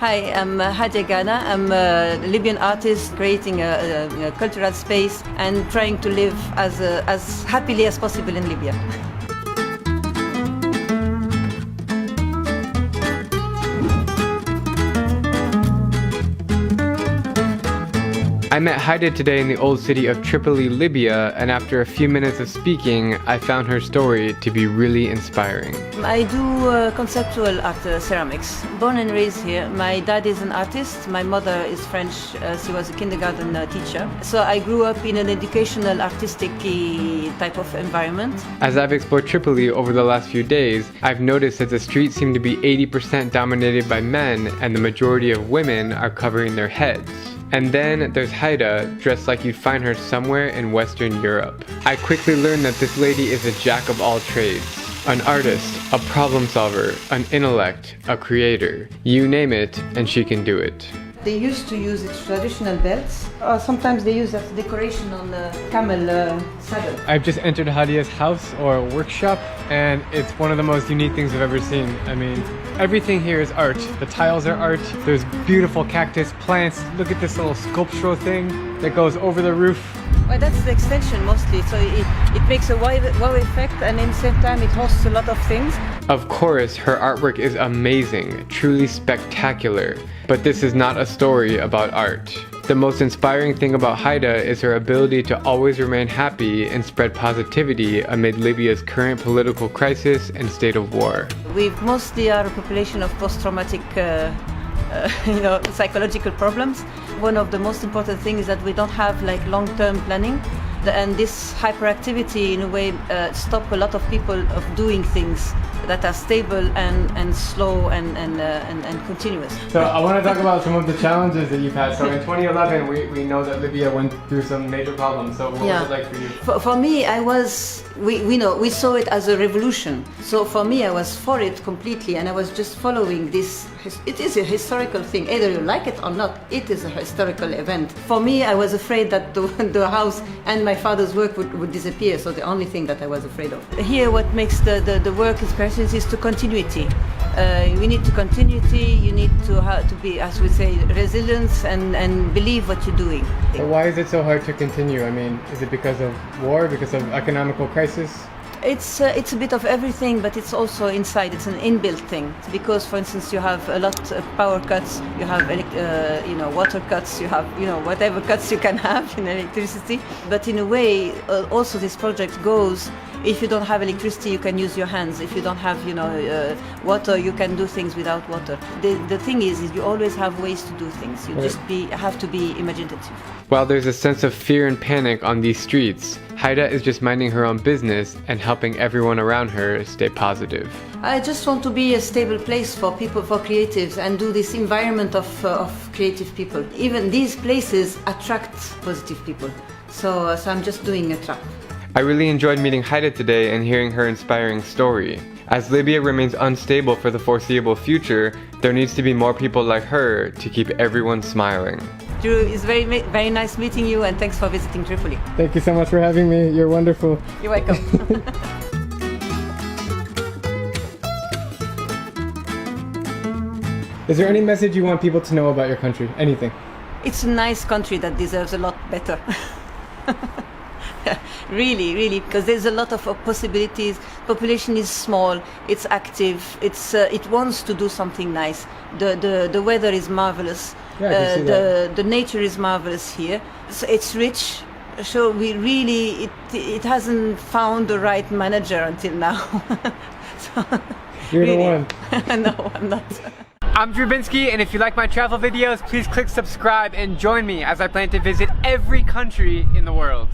Hi, I'm Hadia. I'm a Libyan artist creating a cultural space and trying to live as happily as possible in Libya. I met Hadia today in the old city of Tripoli, Libya, and after a few minutes of speaking, I found her story to be really inspiring. I do conceptual art, ceramics. Born and raised here. My dad is an artist. My mother is French. She was a kindergarten teacher. So I grew up in an educational, artistic type of environment. As I've explored Tripoli over the last few days, I've noticed that the streets seem to be 80% dominated by men, and the majority of women are covering their heads. And then there's Hadia, dressed like you'd find her somewhere in Western Europe. I quickly learned that this lady is a jack of all trades. An artist, a problem solver, an intellect, a creator. You name it, and she can do it. They used to use its traditional belts. Sometimes they use as decoration on the camel saddle. I've just entered Hadia's house or workshop, and it's one of the most unique things I've ever seen. I mean, everything here is art. The tiles are art. There's beautiful cactus plants. Look at this little sculptural thing that goes over the roof. Well, that's the extension mostly, so it makes a wow effect, and at the same time it hosts a lot of things. Of course, her artwork is amazing, truly spectacular. But this is not a story about art. The most inspiring thing about Hadia is her ability to always remain happy and spread positivity amid Libya's current political crisis and state of war. We mostly are a population of post-traumatic psychological problems. One of the most important things is that we don't have like long-term planning, and this hyperactivity in a way stop a lot of people of doing things that are stable and slow and continuous. So I want to talk about some of the challenges that you've had. So in 2011, we know that Libya went through some major problems. So what was it like for you? For me, we saw it as a revolution. So for me, I was for it completely, and I was just following this. It is a historical thing. Either you like it or not, it is a historical event. For me, I was afraid that the house and my father's work would disappear. So the only thing that I was afraid of. Here, what makes the work inspiring is to continuity. We need to continuity. You need to be, as we say, resilience and believe what you're doing. But why is it so hard to continue? I mean, is it because of war, because of economical crisis? It's a bit of everything, but it's also inside. It's an inbuilt thing because, for instance, you have a lot of power cuts, you have water cuts, you have whatever cuts you can have in electricity. But in a way, also this project goes. If you don't have electricity, you can use your hands. If you don't have water, you can do things without water. The thing is you always have ways to do things. You just have to be imaginative. While there's a sense of fear and panic on these streets, Hadia is just minding her own business and helping everyone around her stay positive. I just want to be a stable place for people, for creatives, and do this environment of creative people. Even these places attract positive people. So I'm just doing a trap. I really enjoyed meeting Hadia today and hearing her inspiring story. As Libya remains unstable for the foreseeable future, there needs to be more people like her to keep everyone smiling. Drew, it's very nice meeting you, and thanks for visiting Tripoli. Thank you so much for having me. You're wonderful. You're welcome. Is there any message you want people to know about your country? Anything? It's a nice country that deserves a lot better. Really, because there's a lot of possibilities. Population is small, it's active, it wants to do something nice. The weather is marvelous. Yeah, I can see that. The nature is marvelous here. So it's rich. So it hasn't found the right manager until now. So, You're really, the one. No, I'm not. I'm Drabinski, and if you like my travel videos, please click subscribe and join me as I plan to visit every country in the world.